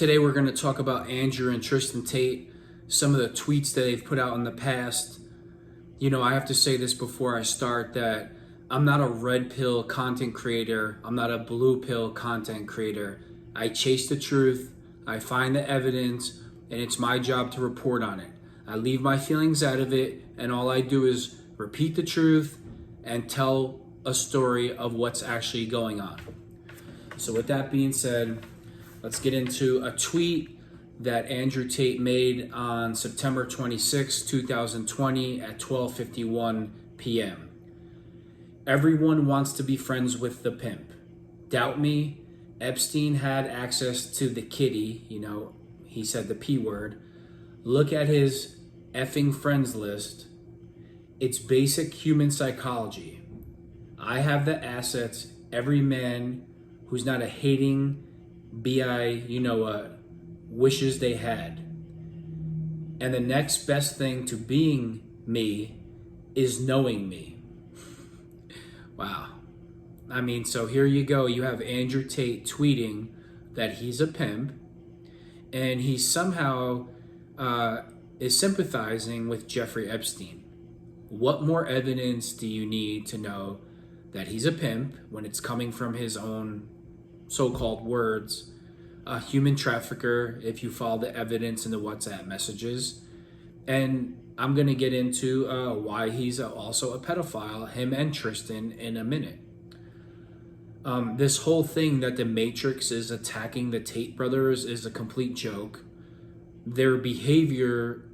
Today we're going to talk about Andrew and Tristan Tate, some of the tweets that they've put out in the past. You know, I have to say this before I start that I'm not a red pill content creator. I'm not a blue pill content creator. I chase the truth, I find the evidence, and it's my job to report on it. I leave my feelings out of it, and all I do is repeat the truth and tell a story of what's actually going on. So with that being said, let's get into a tweet that Andrew Tate made on September 26, 2020 at 12:51 p.m. Everyone wants to be friends with the pimp. Doubt me? Epstein had access to the kitty, he said the P word. Look at his effing friends list. It's basic human psychology. I have the assets every man who's not a hating wishes they had. And the next best thing to being me is knowing me. Wow. So here you go. You have Andrew Tate tweeting that he's a pimp, and he somehow is sympathizing with Jeffrey Epstein. What more evidence do you need to know that he's a pimp when it's coming from his own so-called words? A human trafficker, if you follow the evidence in the WhatsApp messages. And I'm going to get into why he's also a pedophile, him and Tristan, in a minute. This whole thing that the Matrix is attacking the Tate brothers is a complete joke. Their behavior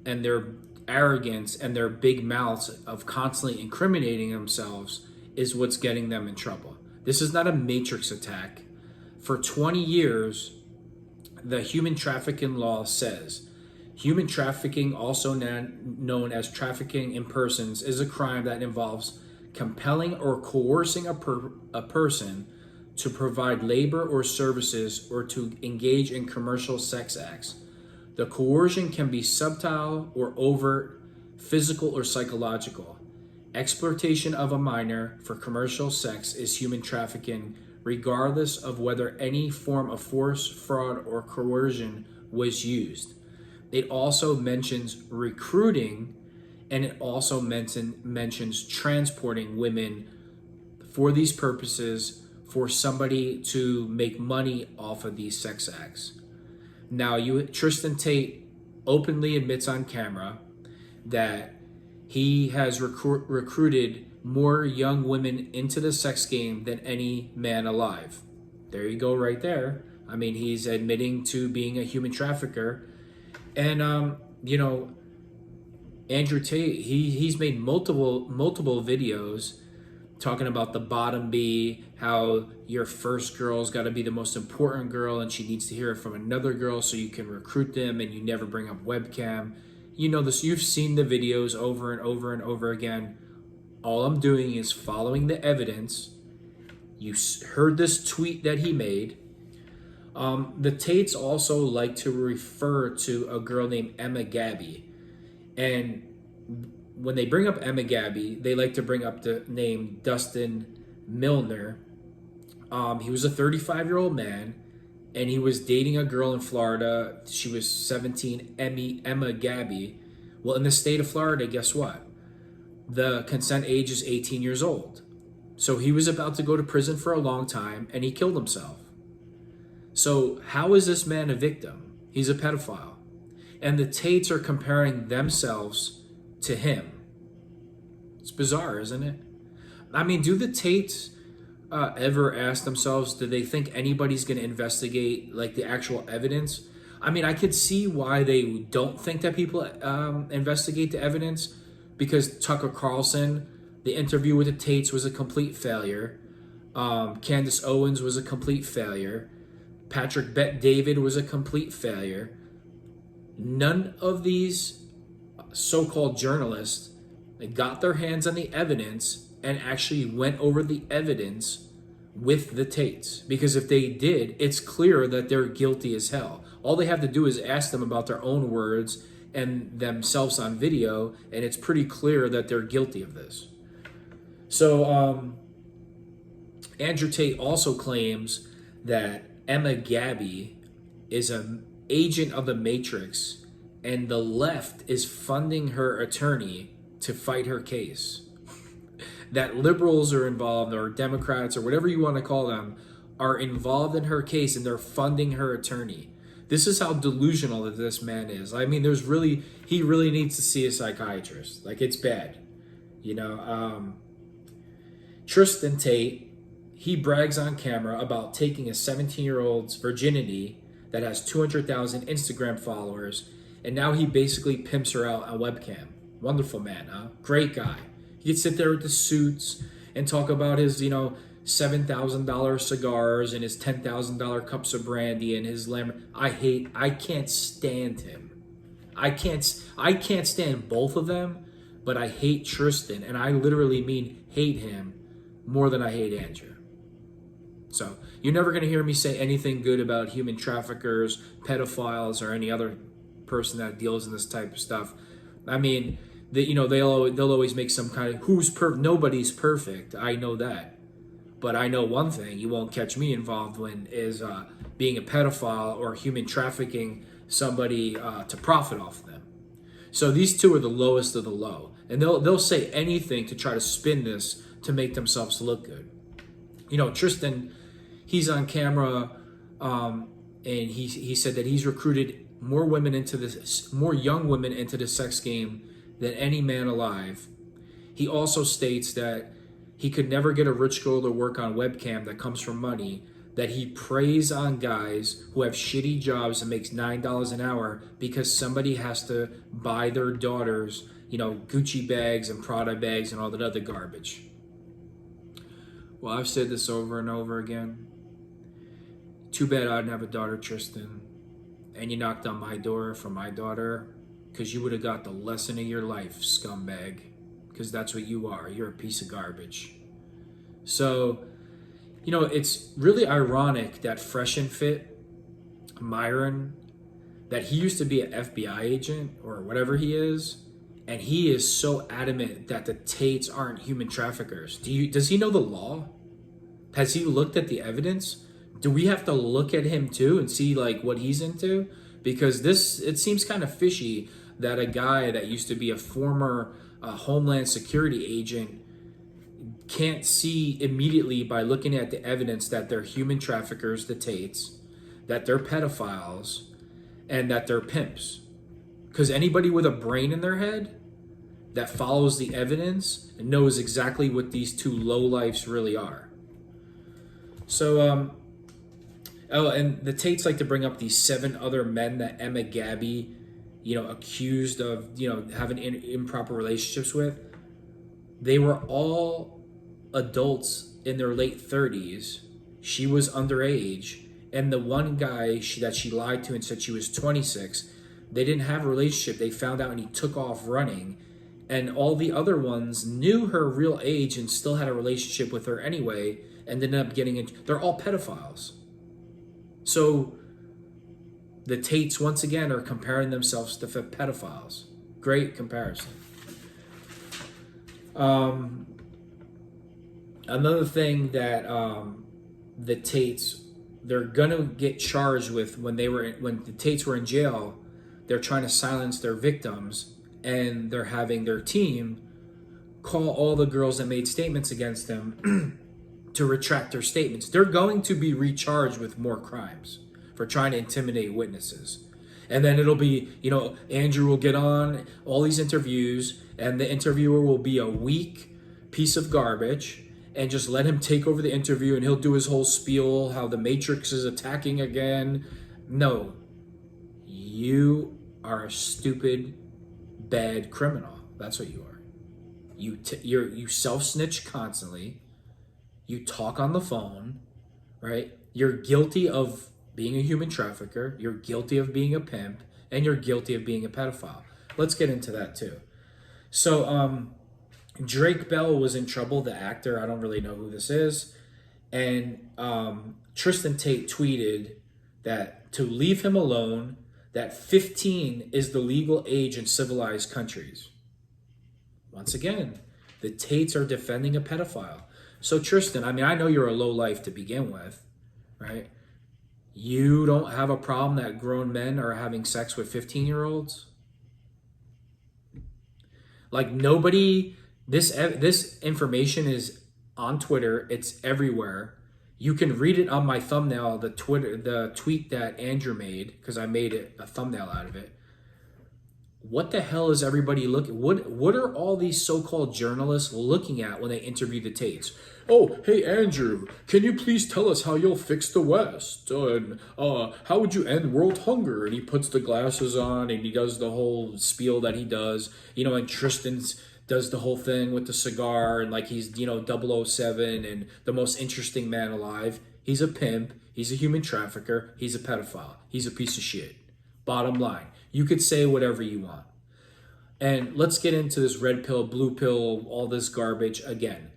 and their arrogance and their big mouths of constantly incriminating themselves is what's getting them in trouble. This is not a Matrix attack. For 20 years, the human trafficking law says human trafficking, also known as trafficking in persons, is a crime that involves compelling or coercing a person to provide labor or services or to engage in commercial sex acts. The coercion can be subtle or overt, physical or psychological. Exploitation of a minor for commercial sex is human trafficking, regardless of whether any form of force, fraud, or coercion was used. It also mentions recruiting, and it also mentions transporting women for these purposes for somebody to make money off of these sex acts. Now, Tristan Tate openly admits on camera that he has recruited more young women into the sex game than any man alive. There you go right there. He's admitting to being a human trafficker. And, Andrew Tate, he's made multiple videos talking about the bottom B, how your first girl's got to be the most important girl and she needs to hear it from another girl so you can recruit them and you never bring up webcam. You know this, you've seen the videos over and over and over again. All I'm doing is following the evidence. You heard this tweet that he made. The Tates also like to refer to a girl named Emma Gabby. And when they bring up Emma Gabby, they like to bring up the name Dustin Milner. He was a 35-year-old man, and he was dating a girl in Florida. She was 17, Emma Gabby. Well, in the state of Florida, guess what? The consent age is 18 years old. So he was about to go to prison for a long time, and he killed himself. So how is this man a victim? He's a pedophile. And the Tates are comparing themselves to him. It's bizarre, isn't it? Do the Tates ever ask themselves, do they think anybody's going to investigate the actual evidence? I could see why they don't think that people investigate the evidence, because Tucker Carlson, the interview with the Tates was a complete failure. Candace Owens was a complete failure. Patrick Bet-David was a complete failure. None of these so-called journalists got their hands on the evidence and actually went over the evidence with the Tates. Because if they did, it's clear that they're guilty as hell. All they have to do is ask them about their own words and themselves on video, and it's pretty clear that they're guilty of this. So Andrew Tate also claims that Emma Gabby is an agent of the Matrix, and the left is funding her attorney to fight her case. That liberals are involved, or Democrats, or whatever you want to call them, are involved in her case, and they're funding her attorney. This is how delusional that this man is. I mean, he really needs to see a psychiatrist. Like, it's bad. You know, Tristan Tate, he brags on camera about taking a 17-year-old's virginity that has 200,000 Instagram followers, and now he basically pimps her out on webcam. Wonderful man, huh? Great guy. He could sit there with the suits and talk about his, $7,000 cigars and his $10,000 cups of brandy and his I can't stand him. I can't stand both of them, but I hate Tristan, and I literally mean hate him more than I hate Andrew. So you're never going to hear me say anything good about human traffickers, pedophiles, or any other person that deals in this type of stuff. I mean, they'll always make some kind of nobody's perfect. I know that, but I know one thing: you won't catch me involved is being a pedophile or human trafficking somebody to profit off them. So these two are the lowest of the low, and they'll say anything to try to spin this to make themselves look good. Tristan, he's on camera, and he said that he's recruited more young women into the sex game than any man alive. He also states that he could never get a rich girl to work on webcam that comes from money, that he preys on guys who have shitty jobs and makes $9 an hour because somebody has to buy their daughters, Gucci bags and Prada bags and all that other garbage. Well, I've said this over and over again. Too bad I didn't have a daughter, Tristan, and you knocked on my door for my daughter, because you would have got the lesson of your life, scumbag, because that's what you are. You're a piece of garbage. So, it's really ironic that Fresh and Fit, Myron, that he used to be an FBI agent or whatever he is, and he is so adamant that the Tates aren't human traffickers. Does he know the law? Has he looked at the evidence? Do we have to look at him too and see what he's into? Because it seems kind of fishy that a guy that used to be a former Homeland Security agent can't see immediately by looking at the evidence that they're human traffickers, the Tates, that they're pedophiles, and that they're pimps. Because anybody with a brain in their head that follows the evidence knows exactly what these two lowlifes really are. So, and the Tates like to bring up these 7 other men that Emma Gabby, accused of, having improper relationships with. They were all adults in their late 30s. She was underage. And the one guy that she lied to and said she was 26, they didn't have a relationship. They found out and he took off running. And all the other ones knew her real age and still had a relationship with her anyway, and ended up getting into. They're all pedophiles. So the Tates, once again, are comparing themselves to pedophiles. Great comparison. Another thing that the Tates, they're gonna get charged with when the Tates were in jail, they're trying to silence their victims, and they're having their team call all the girls that made statements against them to retract their statements. They're going to be recharged with more crimes for trying to intimidate witnesses. And then it'll be, Andrew will get on all these interviews, and the interviewer will be a weak piece of garbage, and just let him take over the interview, and he'll do his whole spiel, how the Matrix is attacking again. No, you are a stupid, bad criminal. That's what you are. You self-snitch constantly. You talk on the phone, right? You're guilty of being a human trafficker. You're guilty of being a pimp, and you're guilty of being a pedophile. Let's get into that too. So, Drake Bell was in trouble, the actor. I don't really know who this is. And Tristan Tate tweeted that to leave him alone, that 15 is the legal age in civilized countries. Once again, the Tates are defending a pedophile. So Tristan, I know you're a low life to begin with, right? You don't have a problem that grown men are having sex with 15-year-olds? Like nobody, this information is on Twitter. It's everywhere. You can read it on my thumbnail, the tweet that Andrew made, because I made it a thumbnail out of it. What the hell is everybody looking? What are all these so-called journalists looking at when they interview the Tates? Oh, hey Andrew, can you please tell us how you'll fix the West? And how would you end world hunger? And he puts the glasses on and he does the whole spiel that he does. You know, and Tristan's does the whole thing with the cigar and like he's, 007 and the most interesting man alive. He's a pimp. He's a human trafficker. He's a pedophile. He's a piece of shit. Bottom line. You could say whatever you want. And let's get into this red pill, blue pill, all this garbage again.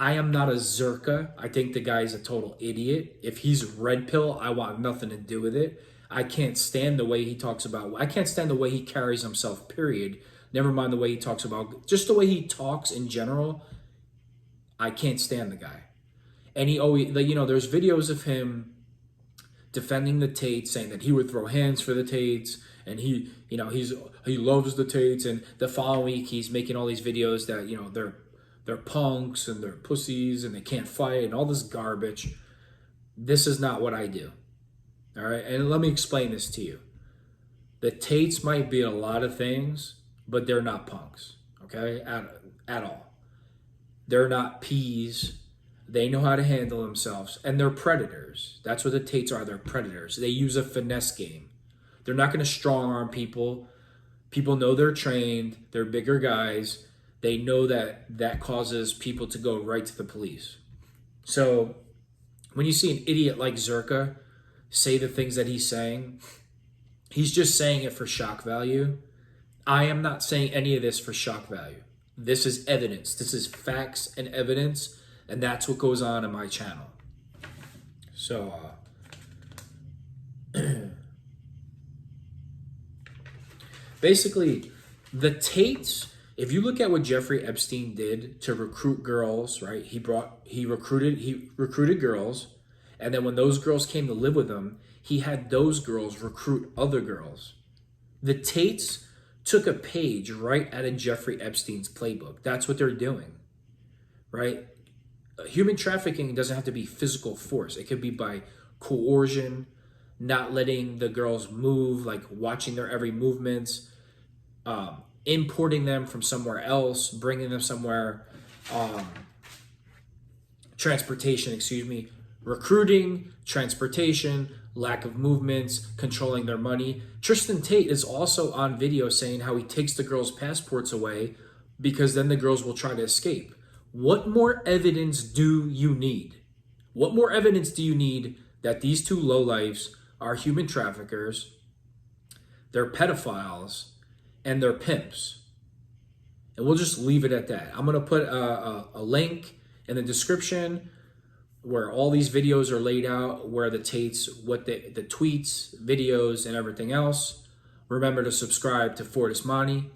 I am not a Zerka. I think the guy's a total idiot. If he's red pill, I want nothing to do with it. I can't stand the way he talks about, I can't stand the way he carries himself, period. Never mind the way he talks about, just the way he talks in general. I can't stand the guy. And he always, there's videos of him defending the Tates, saying that he would throw hands for the Tates, and he loves the Tates. And the following week, he's making all these videos that, they're punks and they're pussies and they can't fight and all this garbage. This is not what I do. All right. And let me explain this to you. The Tates might be a lot of things, but they're not punks. Okay. At all. They're not peas. They know how to handle themselves and they're predators. That's what the Tates are. They're predators. They use a finesse game. They're not going to strong arm people. People know they're trained. They're bigger guys. They know that causes people to go right to the police. So when you see an idiot like Zerka say the things that he's saying, he's just saying it for shock value. I am not saying any of this for shock value. This is evidence. This is facts and evidence, and that's what goes on in my channel. So, basically, the Tates, if you look at what Jeffrey Epstein did to recruit girls, right? He recruited girls, and then when those girls came to live with him, he had those girls recruit other girls. The Tates took a page right out of Jeffrey Epstein's playbook. That's what they're doing, right? Human trafficking doesn't have to be physical force. It could be by coercion, not letting the girls move, like watching their every movements, importing them from somewhere else, bringing them somewhere, recruiting, transportation, lack of movements, controlling their money. Tristan Tate is also on video saying how he takes the girls' passports away because then the girls will try to escape. What more evidence do you need? What more evidence do you need that these two lowlifes are human traffickers, they're pedophiles, and they're pimps? And we'll just leave it at that. I'm going to put a link in the description where all these videos are laid out, where the Tates, the tweets, videos, and everything else. Remember to subscribe to Fortis Money.